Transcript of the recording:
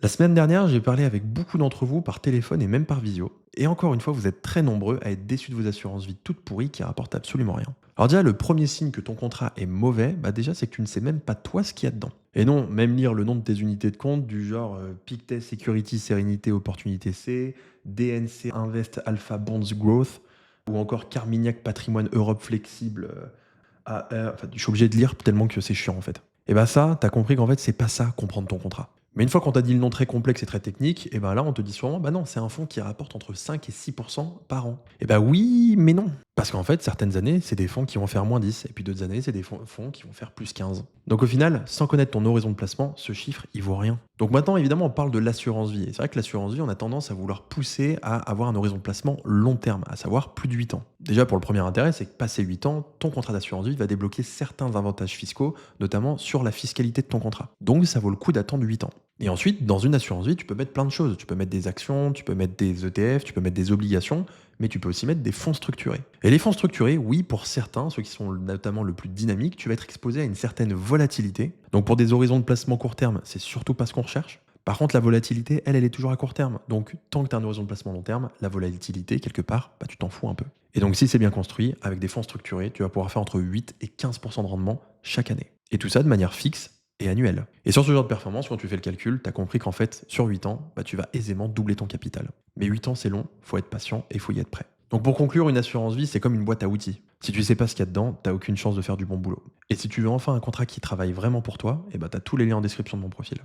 La semaine dernière, j'ai parlé avec beaucoup d'entre vous par téléphone et même par visio. Et encore une fois, vous êtes très nombreux à être déçus de vos assurances vie toutes pourries qui rapportent absolument rien. Alors déjà, le premier signe que ton contrat est mauvais, déjà c'est que tu ne sais même pas toi ce qu'il y a dedans. Et non, même lire le nom de tes unités de compte, du genre Pictet Security Sérénité Opportunité C, DNC Invest Alpha Bonds Growth, ou encore Carmignac Patrimoine Europe Flexible enfin, je suis obligé de lire tellement que c'est chiant en fait. Et bah ça, t'as compris qu'en fait, c'est pas ça comprendre ton contrat. Mais une fois qu'on t'a dit le nom très complexe et très technique, et ben là, on te dit sûrement, bah non, c'est un fonds qui rapporte entre 5 et 6% par an. Et bah oui, mais non. Parce qu'en fait, certaines années, c'est des fonds qui vont faire moins 10, et puis d'autres années, c'est des fonds qui vont faire plus 15. Donc au final, sans connaître ton horizon de placement, ce chiffre, il vaut rien. Donc maintenant, évidemment, on parle de l'assurance vie. Et c'est vrai que l'assurance vie, on a tendance à vouloir pousser à avoir un horizon de placement long terme, à savoir plus de 8 ans. Déjà, pour le premier intérêt, c'est que passé 8 ans, ton contrat d'assurance vie va débloquer certains avantages fiscaux, notamment sur la fiscalité de ton contrat. Donc ça vaut le coup d'attendre 8 ans. Et ensuite, dans une assurance vie, tu peux mettre plein de choses. Tu peux mettre des actions, tu peux mettre des ETF, tu peux mettre des obligations, mais tu peux aussi mettre des fonds structurés. Et les fonds structurés, oui, pour certains, ceux qui sont notamment le plus dynamiques, tu vas être exposé à une certaine volatilité. Donc pour des horizons de placement court terme, c'est surtout pas ce qu'on recherche. Par contre, la volatilité, elle est toujours à court terme. Donc tant que tu as un horizon de placement long terme, la volatilité, quelque part, tu t'en fous un peu. Et donc si c'est bien construit, avec des fonds structurés, tu vas pouvoir faire entre 8 et 15% de rendement chaque année. Et tout ça de manière fixe et annuelle. Et sur ce genre de performance, quand tu fais le calcul, tu as compris qu'en fait, sur 8 ans, tu vas aisément doubler ton capital. Mais 8 ans, c'est long, faut être patient et faut y être prêt. Donc pour conclure, une assurance vie, c'est comme une boîte à outils. Si tu sais pas ce qu'il y a dedans, t'as aucune chance de faire du bon boulot. Et si tu veux enfin un contrat qui travaille vraiment pour toi, tu as tous les liens en description de mon profil.